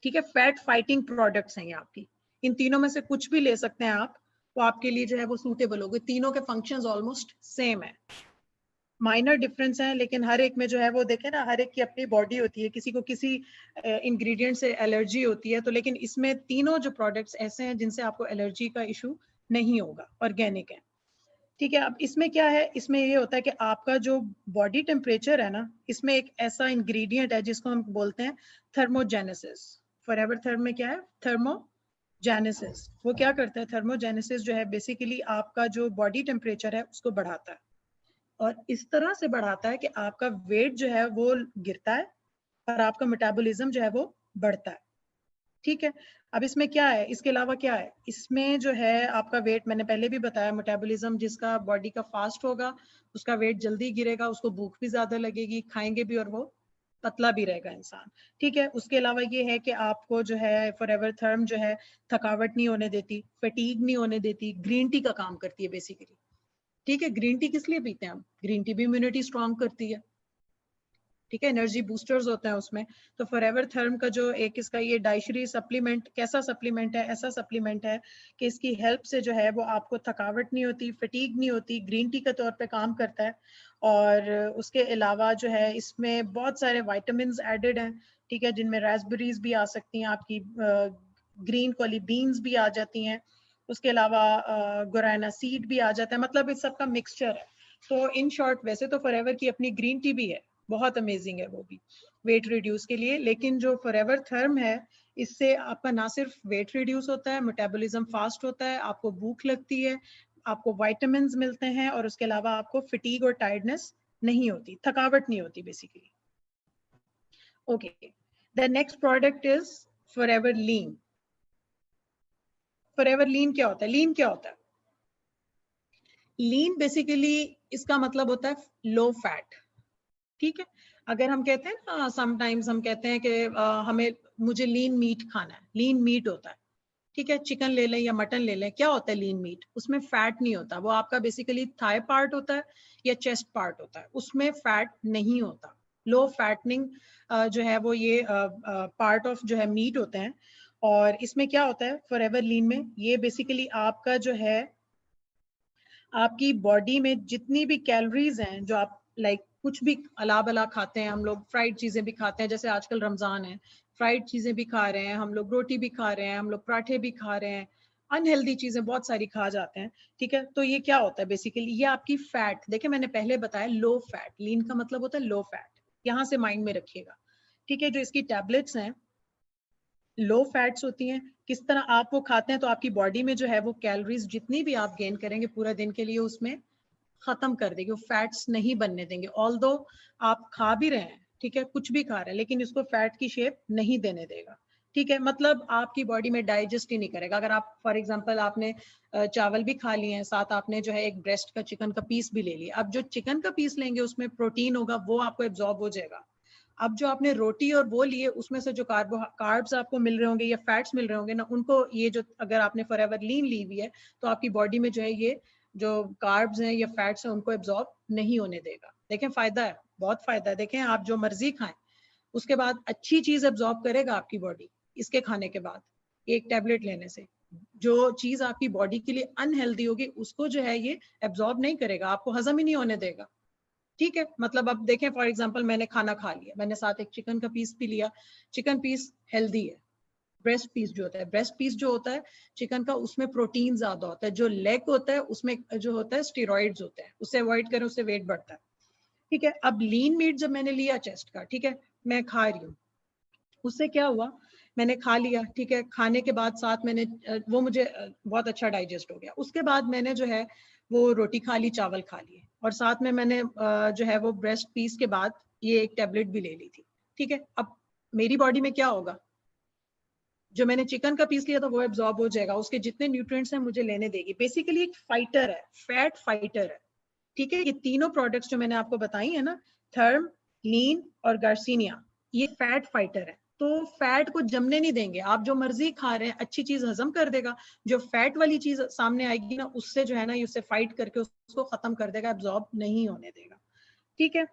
ठीक है, फैट फाइटिंग प्रोडक्ट्स हैं ये आपकी। इन तीनों में से कुछ भी ले सकते हैं आप, वो आपके लिए जो है वो सूटेबल होगी। तीनों के फंक्शंस ऑलमोस्ट सेम है, माइनर डिफरेंस है, लेकिन हर एक में जो है वो देखें ना, हर एक की अपनी बॉडी होती है, किसी को किसी इंग्रेडिएंट से एलर्जी होती है, तो लेकिन इसमें तीनों जो प्रोडक्ट्स ऐसे हैं जिनसे आपको एलर्जी का इशू नहीं होगा, ऑर्गेनिक है। ठीक है, अब इसमें क्या है, इसमें ये होता है कि आपका जो बॉडी टेम्परेचर है ना, इसमें एक ऐसा इंग्रेडिएंट है जिसको हम बोलते हैं थर्मोजेनेसिस। फॉरएवर थर्म में क्या है? थर्मोजेनेसिस। वो क्या करता है? थर्मोजेनेसिस जो है बेसिकली आपका जो बॉडी टेम्परेचर है उसको बढ़ाता है, और इस तरह से बढ़ाता है कि आपका वेट जो है वो गिरता है और आपका मेटाबॉलिज्म जो है वो बढ़ता है। ठीक है, अब इसमें क्या है, इसके अलावा क्या है, इसमें जो है आपका वेट, मैंने पहले भी बताया, मेटाबॉलिज्म जिसका बॉडी का फास्ट होगा उसका वेट जल्दी गिरेगा, उसको भूख भी ज्यादा लगेगी, खाएंगे भी और वो पतला भी रहेगा इंसान। ठीक है, उसके अलावा ये है कि आपको जो है फॉरएवर थर्म जो है थकावट नहीं होने देती, फटीग नहीं होने देती, ग्रीन टी का काम करती है बेसिकली। ठीक है, ग्रीन टी किस लिए पीते हैं हम? ग्रीन टी भी इम्यूनिटी स्ट्रांग करती है। ठीक है, एनर्जी बूस्टर्स होते हैं उसमें। तो फॉरएवर थर्म का जो एक इसका ये डाइशरी सप्लीमेंट, कैसा सप्लीमेंट है? ऐसा सप्लीमेंट है कि इसकी हेल्प से जो है वो आपको थकावट नहीं होती, फटीग नहीं होती, ग्रीन टी के तौर पे काम करता है। और उसके अलावा जो है इसमें बहुत सारे वाइटामिन एडेड हैं। ठीक है, जिनमें रास्पबेरीज भी आ सकती हैं आपकी, ग्रीन वाली बीन्स भी आ जाती हैं, उसके अलावा गुराना सीड भी आ जाता है, मतलब इस सब का मिक्सचर है। तो इन शॉर्ट, वैसे तो फॉरएवर की अपनी ग्रीन टी भी है, बहुत अमेजिंग है वो भी वेट रिड्यूस के लिए, लेकिन जो फॉरएवर थर्म है इससे आपका ना सिर्फ वेट रिड्यूस होता है, मेटाबॉलिज्म फास्ट होता है, आपको भूख लगती है, आपको विटामिन्स मिलते हैं, और उसके अलावा आपको फटीग और टायर्डनेस नहीं होती, थकावट नहीं होती basically. Okay, the next product is Forever Lean. Forever Lean क्या होता है? लीन क्या होता है? लीन बेसिकली इसका मतलब होता है लो फैट। ठीक है, अगर हम कहते हैं ना, समटाइम्स हम कहते हैं कि हमें, मुझे लीन मीट खाना है, लीन मीट होता है। ठीक है, चिकन ले लें या मटन ले लें, क्या होता है लीन मीट? उसमें फैट नहीं होता, वो आपका बेसिकली थाई पार्ट होता है या चेस्ट पार्ट होता है, उसमें फैट नहीं होता। लो फैटनिंग जो है वो ये पार्ट ऑफ जो है मीट होते हैं। और इसमें क्या होता है फॉरएवर लीन में, ये बेसिकली आपका जो है आपकी बॉडी में जितनी भी कैलोरीज हैं जो आप लाइक कुछ भी अला बला खाते हैं हम लोग, फ्राइड चीजें भी खाते हैं, जैसे आजकल रमजान है, फ्राइड चीजें भी खा रहे हैं हम लोग, रोटी भी खा रहे हैं हम लोग, पराठे भी खा रहे हैं, अनहेल्दी चीजें बहुत सारी खा जाते हैं। ठीक है, तो ये क्या होता है बेसिकली, ये आपकी फैट, देखिए मैंने पहले बताया लो फैट, लीन का मतलब होता है लो फैट, यहाँ से माइंड में रखिएगा। ठीक है, जो इसकी टैबलेट्स हैं लो फैट्स होती हैं। किस तरह आप वो खाते हैं तो आपकी बॉडी में जो है वो कैलोरीज जितनी भी आप गेन करेंगे पूरा दिन के लिए उसमें खत्म कर देगी, वो फैट्स नहीं बनने देंगे। ऑल्दो आप खा भी रहे हैं, ठीक है, कुछ भी खा रहे हैं, लेकिन इसको फैट की शेप नहीं देने देगा। ठीक है, मतलब आपकी बॉडी में डाइजेस्ट ही नहीं करेगा। अगर आप फॉर एग्जांपल आपने चावल भी खा लिए हैं, साथ आपने जो है एक ब्रेस्ट का चिकन का पीस भी ले लिया, अब जो चिकन का पीस लेंगे उसमें प्रोटीन होगा, वो आपको एब्जॉर्ब हो जाएगा। अब जो आपने रोटी और वो लिए उसमें से जो कार्ब्स आपको मिल रहे होंगे या फैट्स मिल रहे होंगे ना, उनको ये जो अगर आपने फॉर एवर लीन ली हुई है तो आपकी बॉडी में जो है ये जो कार्ब्स हैं या फैट्स हैं उनको एब्जॉर्ब नहीं होने देगा। देखें फायदा है, बहुत फायदा है। देखें आप जो मर्जी खाएं उसके बाद अच्छी चीज एब्जॉर्ब करेगा आपकी बॉडी इसके खाने के बाद, एक टैबलेट लेने से। जो चीज आपकी बॉडी के लिए अनहेल्दी होगी उसको जो है ये एब्जॉर्ब नहीं करेगा, आपको हजम ही नहीं होने देगा। ठीक है, मतलब अब देखें फॉर एग्जांपल मैंने खाना खा लिया, मैंने साथ एक चिकन का पीस भी लिया, चिकन पीस हेल्दी है। ब्रेस्ट पीस जो होता है, ब्रेस्ट पीस जो होता है चिकन का, उसमें प्रोटीन ज्यादा होता है। जो लेग होता है उसमें जो होता है स्टेरॉइड्स होते हैं, उससे अवॉइड करें, उससे वेट बढ़ता है। ठीक है, अब लीन मीट जब मैंने लिया चेस्ट का, ठीक है, मैं खा रही हूँ, उससे क्या हुआ, मैंने खा लिया, ठीक है, खाने के बाद साथ मैंने वो मुझे बहुत अच्छा डाइजेस्ट हो गया। उसके बाद मैंने जो है वो रोटी खा ली, चावल खा लिए, और साथ में मैंने जो है वो ब्रेस्ट पीस के बाद ये एक टैबलेट भी ले ली थी। ठीक है, अब मेरी बॉडी में क्या होगा, जो मैंने चिकन का पीस लिया था वो एब्जॉर्ब हो जाएगा, उसके जितने न्यूट्रिएंट्स हैं मुझे लेने देगी। बेसिकली एक फाइटर है, फैट फाइटर है। ठीक है, ये तीनों प्रोडक्ट्स जो मैंने आपको बताई है ना, थर्म, लीन और गार्सिनिया, ये फैट फाइटर है। तो फैट को जमने नहीं देंगे, आप जो मर्जी खा रहे हैं अच्छी चीज हजम कर देगा, जो फैट वाली चीज सामने आएगी ना उससे जो है ना, उससे फाइट करके उसको खत्म कर देगा, एब्जॉर्ब नहीं होने देगा। ठीक है,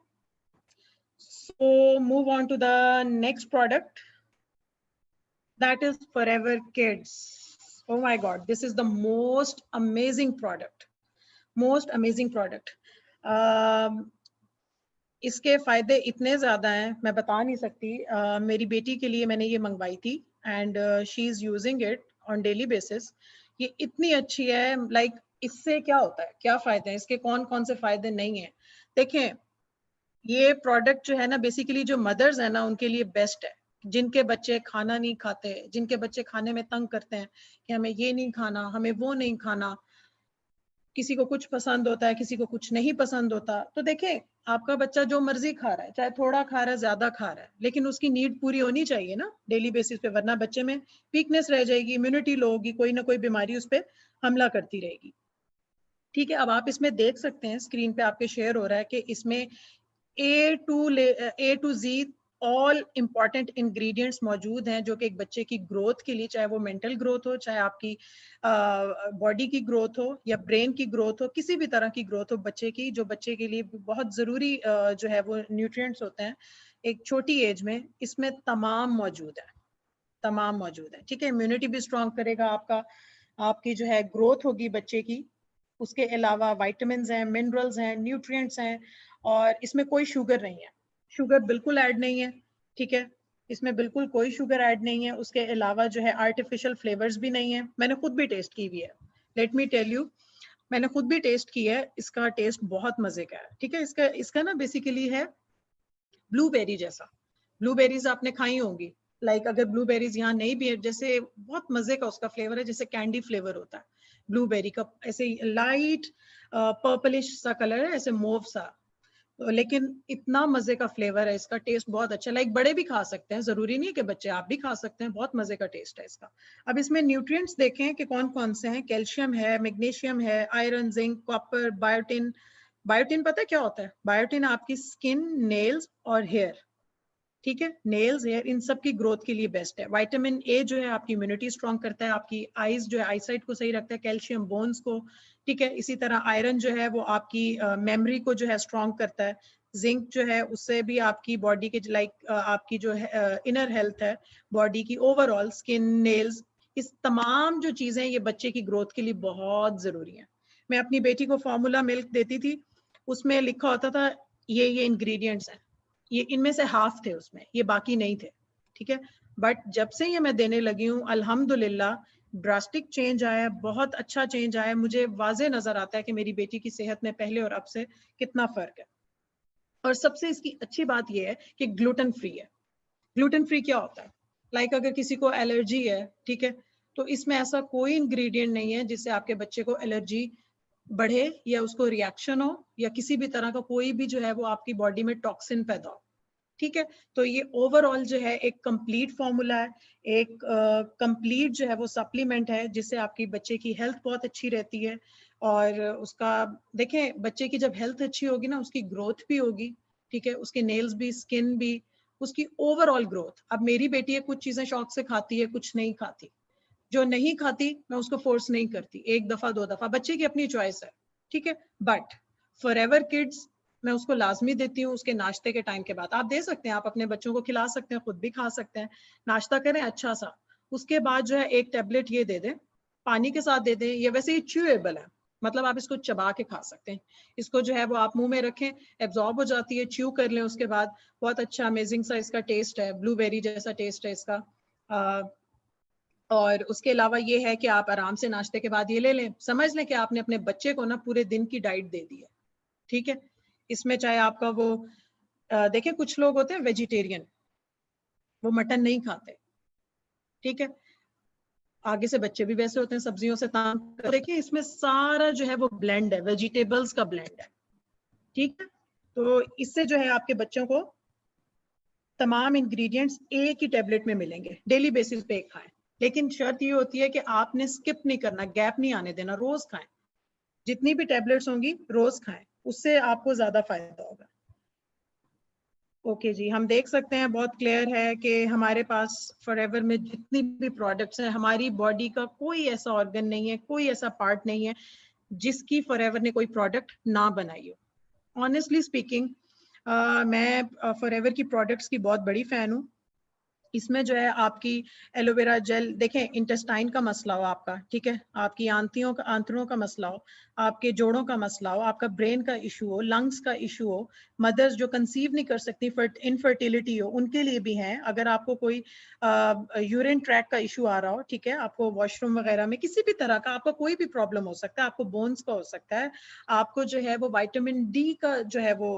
so move on to the next product, that is Forever Kids. Oh my god, this is the most amazing product, most amazing product. इसके फायदे इतने ज्यादा हैं मैं बता नहीं सकती। मेरी बेटी के लिए मैंने ये मंगवाई थी and she is using it on daily basis. ये इतनी अच्छी है, लाइक इससे क्या होता है, क्या फायदे हैं इसके, कौन कौन से फायदे नहीं है। देखें, ये प्रोडक्ट जो है ना बेसिकली जो मदर्स है ना उनके लिए बेस्ट है, जिनके बच्चे खाना नहीं खाते, जिनके बच्चे खाने में तंग करते हैं कि हमें ये नहीं खाना, हमें वो नहीं खाना, किसी को कुछ पसंद होता है, किसी को कुछ नहीं पसंद होता। तो देखें, आपका बच्चा जो मर्जी खा रहा है, चाहे थोड़ा खा रहा है ज्यादा खा रहा है, लेकिन उसकी नीड पूरी होनी चाहिए ना डेली बेसिस पे, वरना बच्चे में वीकनेस रह जाएगी, इम्यूनिटी लो होगी, कोई ना कोई बीमारी उस पर हमला करती रहेगी। ठीक है, अब आप इसमें देख सकते हैं स्क्रीन पे आपके शेयर हो रहा है कि इसमें A to Z all important ingredients मौजूद हैं जो कि एक बच्चे की ग्रोथ के लिए, चाहे वो मेंटल ग्रोथ हो, चाहे आपकी बॉडी की ग्रोथ हो या ब्रेन की ग्रोथ हो, किसी भी तरह की ग्रोथ हो बच्चे की, जो बच्चे के लिए बहुत जरूरी जो है वो न्यूट्रिएंट्स होते हैं एक छोटी एज में, इसमें तमाम मौजूद है, तमाम मौजूद है। ठीक है, इम्यूनिटी भी स्ट्रॉन्ग करेगा आपका, आपकी जो है ग्रोथ होगी बच्चे की। उसके अलावा विटामिन्स हैं, मिनरल्स हैं, न्यूट्रिएंट्स हैं, और इसमें कोई शुगर नहीं है, शुगर बिल्कुल ऐड नहीं है। ठीक है, इसमें बिल्कुल कोई शुगर ऐड नहीं है। उसके अलावा जो है आर्टिफिशियल फ्लेवर्स भी नहीं है। मैंने खुद भी टेस्ट की हुई है, लेट मी टेल यू, मैंने खुद भी टेस्ट की है, इसका टेस्ट बहुत मजे का है। ठीक है, इसका इसका ना बेसिकली है ब्लूबेरी जैसा, ब्लूबेरीज आपने खाई होंगी, लाइक अगर ब्लूबेरीज यहाँ नहीं भी है, जैसे बहुत मजे का उसका फ्लेवर है, जैसे कैंडी फ्लेवर होता है ब्लूबेरी का, ऐसे लाइट पर्पलिश सा कलर है, ऐसे मोव सा, लेकिन इतना मजे का फ्लेवर है इसका, टेस्ट बहुत अच्छा, लाइक बड़े भी खा सकते हैं, जरूरी नहीं है कि बच्चे, आप भी खा सकते हैं, बहुत मजे का टेस्ट है इसका। अब इसमें न्यूट्रिएंट्स देखें कि कौन कौन से हैं, कैल्शियम है, मैग्नीशियम है, iron, zinc, copper, biotin. Biotin पता है क्या होता है, बायोटिन आपकी स्किन, नेल्स और हेयर, ठीक है, नेल्स, हेयर, इन सब की ग्रोथ के लिए बेस्ट है। विटामिन ए जो है आपकी इम्यूनिटी स्ट्रॉन्ग करता है, आपकी आईज जो है आईसाइट को सही रखता है, कैल्शियम बोन्स को, ठीक है, इसी तरह आयरन जो है वो आपकी मेमोरी को जो है स्ट्रॉन्ग करता है, जिंक जो है उससे भी आपकी बॉडी के लाइक आपकी जो है इनर हेल्थ है बॉडी की, ओवरऑल स्किन, नेल्स, इस तमाम जो चीजें ये बच्चे की ग्रोथ के लिए बहुत जरूरी है। मैं अपनी बेटी को फॉर्मूला मिल्क देती थी, उसमें लिखा होता था ये इंग्रेडिएंट्स हैं, ये इनमें से हाफ थे उसमें, ये बाकी नहीं थे, ठीक है। बट जब से ये मैं देने लगी हूँ अल्हम्दुलिल्लाह ड्रास्टिक चेंज आया, बहुत अच्छा चेंज आया, मुझे वाजे नजर आता है कि मेरी बेटी की सेहत में पहले और अब से कितना फर्क है। और सबसे इसकी अच्छी बात यह है कि ग्लूटेन फ्री है। ग्लूटेन फ्री क्या होता है? लाइक अगर किसी को एलर्जी है, ठीक है, तो इसमें ऐसा कोई इंग्रेडिएंट नहीं है जिससे आपके बच्चे को एलर्जी बढ़े या उसको रिएक्शन हो या किसी भी तरह का कोई भी जो है वो आपकी बॉडी में टॉक्सिन पैदा हो, ठीक है। तो ये ओवरऑल जो है एक कंप्लीट फॉर्मूला है, एक कंप्लीट जो है वो सप्लीमेंट है जिससे आपकी बच्चे की हेल्थ बहुत अच्छी रहती है। और उसका देखें, बच्चे की जब हेल्थ अच्छी होगी ना, उसकी ग्रोथ भी होगी, ठीक है, उसके नेल्स भी, स्किन भी, उसकी ओवरऑल ग्रोथ। अब मेरी बेटी है, कुछ चीजें शौक से खाती है, कुछ नहीं खाती। जो नहीं खाती मैं उसको फोर्स नहीं करती, एक दफा दो दफा, बच्चे की अपनी चॉइस है, ठीक है। बट फॉर एवर किड्स मैं उसको लाजमी देती हूँ उसके नाश्ते के टाइम के बाद। आप दे सकते हैं, आप अपने बच्चों को खिला सकते हैं, खुद भी खा सकते हैं, नाश्ता करें अच्छा सा, उसके बाद जो है एक टेबलेट ये दे दें, पानी के साथ दे दें। ये वैसे ही च्यूएबल है, मतलब आप इसको चबा के खा सकते हैं, इसको जो है वो आप मुंह में रखें, एब्जॉर्ब हो जाती है, च्यू कर लें, उसके बाद बहुत अच्छा अमेजिंग सा इसका टेस्ट है, ब्लूबेरी जैसा टेस्ट है इसका। और उसके अलावा ये है कि आप आराम से नाश्ते के बाद ये ले लें, समझ लें कि आपने अपने बच्चे को ना पूरे दिन की डाइट दे दी है, ठीक है। इसमें चाहे आपका वो देखिए, कुछ लोग होते हैं वेजिटेरियन, वो मटन नहीं खाते, ठीक है। आगे से बच्चे भी वैसे होते हैं, सब्जियों से तंग, तो देखिए इसमें सारा जो है वो ब्लेंड है, वेजिटेबल्स का ब्लेंड है, ठीक है। तो इससे जो है आपके बच्चों को तमाम इंग्रेडिएंट्स एक ही टेबलेट में मिलेंगे, डेली बेसिस पे खाएं। लेकिन शर्त ये होती है कि आपने स्किप नहीं करना, गैप नहीं आने देना, रोज खाएं, जितनी भी टेबलेट्स होंगी रोज खाएं, उससे आपको ज्यादा फायदा होगा। ओके जी, हम देख सकते हैं बहुत क्लियर है कि हमारे पास फॉरएवर में जितनी भी प्रोडक्ट्स हैं, हमारी बॉडी का कोई ऐसा ऑर्गन नहीं है, कोई ऐसा पार्ट नहीं है जिसकी फॉरएवर ने कोई प्रोडक्ट ना बनाई हो। ऑनेस्टली स्पीकिंग मैं फॉरएवर की प्रोडक्ट्स की बहुत बड़ी फैन हूँ। इसमें जो है आपकी एलोवेरा जेल, देखें इंटेस्टाइन का मसला हो आपका, ठीक है, आपकी आंतड़ों का मसला हो, आपके जोड़ों का मसला हो, आपका ब्रेन का इशू हो, लंग्स का इशू हो, मदर्स जो कंसीव नहीं कर सकती, इनफर्टिलिटी हो, उनके लिए भी हैं। अगर आपको कोई यूरिन ट्रैक का इशू आ रहा हो, ठीक है, आपको वॉशरूम वगैरह में किसी भी तरह का आपका कोई भी प्रॉब्लम हो सकता है, आपको बोन्स का हो सकता है, आपको जो है वो विटामिन डी का जो है वो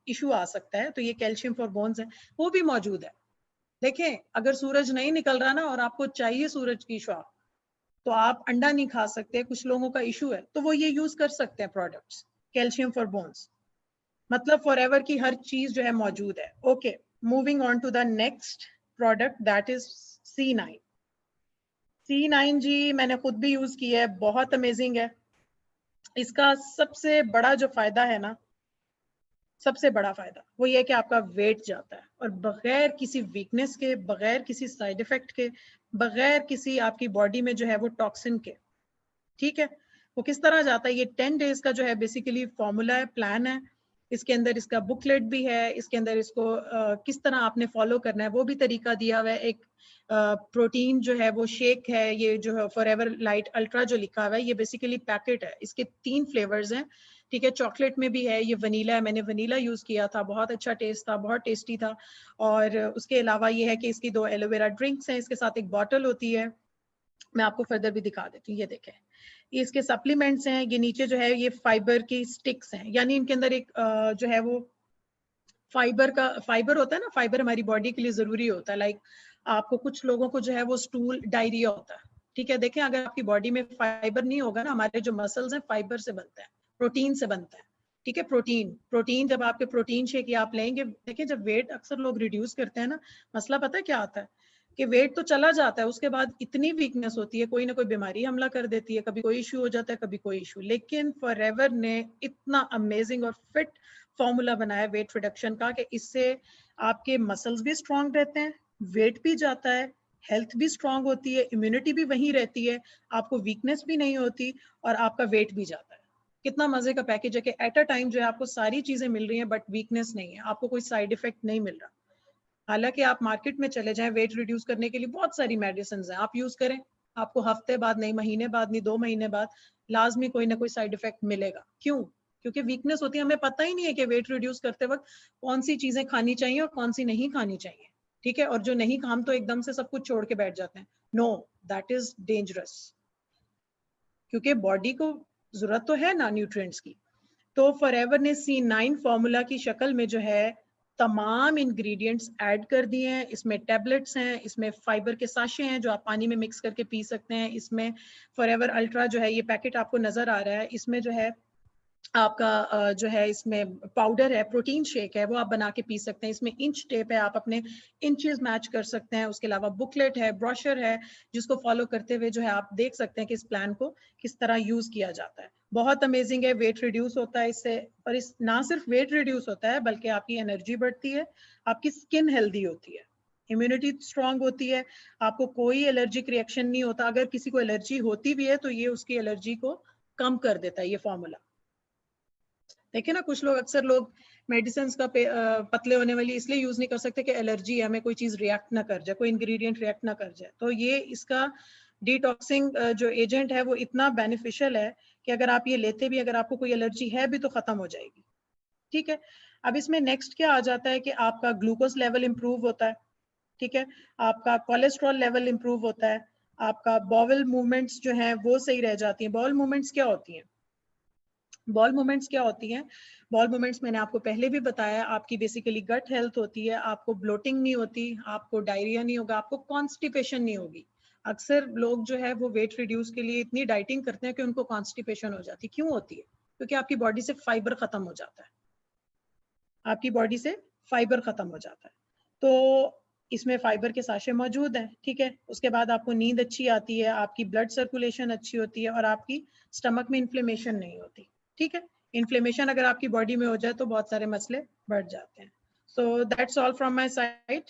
इशू आ सकता है, तो ये कैल्शियम फॉर बोन्स है, वो भी मौजूद है। देखें, अगर सूरज नहीं निकल रहा ना और आपको चाहिए सूरज की शॉ, तो आप अंडा नहीं खा सकते, कुछ लोगों का इशू है, तो वो ये यूज कर सकते हैं प्रोडक्ट्स, कैल्शियम फॉर बोन्स। मतलब फॉरएवर की हर चीज जो है मौजूद है। Okay, moving on to the next product, that is C9। C9 जी मैंने खुद भी यूज किया है, बहुत अमेजिंग है। इसका सबसे बड़ा जो फायदा है ना, सबसे बड़ा फायदा वो ये है कि आपका वेट जाता है, और बगैर किसी वीकनेस के, बगैर किसी साइड इफेक्ट के, बगैर किसी आपकी बॉडी में जो है वो टॉक्सिन के, ठीक है। वो किस तरह जाता है? ये 10 डेज का जो है बेसिकली फॉर्मूला है, प्लान है। इसके अंदर इसका बुकलेट भी है, इसके अंदर इसको किस तरह आपने फॉलो करना है वो भी तरीका दिया हुआ है। एक प्रोटीन जो है वो शेक है, ये जो है फॉरएवर लाइट अल्ट्रा जो लिखा हुआ है, ये बेसिकली पैकेट है, इसके 3 फ्लेवर्स हैं, ठीक है। चॉकलेट में भी है, ये वनीला है, मैंने वनीला यूज किया था, बहुत अच्छा टेस्ट था, बहुत टेस्टी था। और उसके अलावा ये है कि इसकी 2 एलोवेरा ड्रिंक्स हैं, इसके साथ एक बॉटल होती है, मैं आपको फर्दर भी दिखा देती हूँ। ये देखें, ये इसके सप्लीमेंट्स हैं, ये नीचे जो है ये फाइबर की स्टिक्स हैं, यानी इनके अंदर एक जो है वो फाइबर होता है ना, फाइबर हमारी बॉडी के लिए जरूरी होता है। लाइक आपको, कुछ लोगों को जो है वो स्टूल डायरिया होता है, ठीक है। देखें, अगर आपकी बॉडी में फाइबर नहीं होगा ना, हमारे जो मसल्स हैं फाइबर से बनते हैं, प्रोटीन से बनता है, ठीक है। प्रोटीन प्रोटीन जब आपके प्रोटीन शेक आप लेंगे, देखिए जब वेट अक्सर लोग रिड्यूस करते हैं ना, मसला पता है क्या आता है? कि वेट तो चला जाता है, उसके बाद इतनी वीकनेस होती है, कोई ना कोई बीमारी हमला कर देती है, कभी कोई इशू हो जाता है, कभी कोई इशू। लेकिन फॉरएवर ने इतना अमेजिंग और फिट फॉर्मूला बनाया वेट रिडक्शन का कि इससे आपके मसल्स भी स्ट्रांग रहते हैं, वेट भी जाता है, हेल्थ भी स्ट्रांग होती है, इम्यूनिटी भी वहीं रहती है, आपको वीकनेस भी नहीं होती, और आपका वेट भी जाता है। कितना मजे का पैकेज है कि एट अ टाइम जो है आपको सारी चीजें मिल रही हैं, बट वीकनेस नहीं है, आपको कोई साइड इफेक्ट नहीं मिल रहा। हालांकि आप मार्केट में चले जाएं वेट रिड्यूस करने के लिए, बहुत सारी मेडिसिन हैं, आप यूज करें, आपको हफ्ते बाद नहीं, महीने बाद नहीं, 2 महीने बाद लाजमी कोई ना कोई साइड इफेक्ट मिलेगा। क्यों? क्योंकि वीकनेस होती है, हमें पता ही नहीं है कि वेट रिड्यूस करते वक्त कौन सी चीजें खानी चाहिए और कौन सी नहीं खानी चाहिए, ठीक है। और जो नहीं, हम तो एकदम से सब कुछ छोड़ के बैठ जाते हैं, नो, दैट इज डेंजरस, क्योंकि बॉडी को जरूरत तो है ना न्यूट्रिएंट्स की। तो फॉरएवर ने C9 फॉर्मूला की शक्ल में जो है तमाम इंग्रेडिएंट्स ऐड कर दिए हैं। इसमें टैबलेट्स हैं, इसमें फाइबर के साशे हैं जो आप पानी में मिक्स करके पी सकते हैं, इसमें फॉरएवर अल्ट्रा जो है, ये पैकेट आपको नजर आ रहा है, इसमें जो है आपका जो है इसमें पाउडर है, प्रोटीन शेक है, वो आप बना के पी सकते हैं। इसमें इंच टेप है, आप अपने इंचेस मैच कर सकते हैं। उसके अलावा बुकलेट है, ब्रोशर है, जिसको फॉलो करते हुए जो है आप देख सकते हैं कि इस प्लान को किस तरह यूज किया जाता है। बहुत अमेजिंग है, वेट रिड्यूस होता है इससे, और इस ना सिर्फ वेट रिड्यूस होता है बल्कि आपकी एनर्जी बढ़ती है, आपकी स्किन हेल्दी होती है, इम्यूनिटी स्ट्रांग होती है, आपको कोई एलर्जिक रिएक्शन नहीं होता। अगर किसी को एलर्जी होती भी है तो ये उसकी एलर्जी को कम कर देता है ये फॉर्मूला। देखिए ना, कुछ लोग, अक्सर लोग मेडिसिन का पतले होने वाली इसलिए यूज नहीं कर सकते कि एलर्जी है, हमें कोई चीज रिएक्ट ना कर जाए, कोई इंग्रेडिएंट रिएक्ट ना कर जाए। तो ये इसका डिटॉक्सिंग जो एजेंट है वो इतना बेनिफिशियल है कि अगर आप ये लेते भी, अगर आपको कोई एलर्जी है भी तो खत्म हो जाएगी, ठीक है। अब इसमें नेक्स्ट क्या आ जाता है कि आपका ग्लूकोज लेवल इंप्रूव होता है, ठीक है, आपका कोलेस्ट्रॉल लेवल इंप्रूव होता है, आपका बॉवल मूवमेंट्स जो है वो सही रह जाती हैं। बॉवल मूवमेंट्स क्या होती हैं? बॉल मूवमेंट्स क्या होती हैं? बॉल मूवमेंट्स मैंने आपको पहले भी बताया, आपकी बेसिकली गट हेल्थ होती है, आपको ब्लोटिंग नहीं होती, आपको डायरिया नहीं होगा, आपको कॉन्स्टिपेशन नहीं होगी। अक्सर लोग जो है वो वेट रिड्यूस के लिए इतनी डाइटिंग करते हैं कि उनको कॉन्स्टिपेशन हो जाती है। क्यों होती है? क्योंकि आपकी बॉडी से फाइबर खत्म हो जाता है, आपकी बॉडी से फाइबर खत्म हो जाता है। तो इसमें फाइबर के साशे मौजूद हैं, ठीक है। उसके बाद आपको नींद अच्छी आती है, आपकी ब्लड सर्कुलेशन अच्छी होती है और आपकी स्टमक में इन्फ्लेमेशन नहीं होती, ठीक है। इन्फ्लेमेशन अगर आपकी बॉडी में हो जाए तो बहुत सारे मसले बढ़ जाते हैं। So that's all from my side.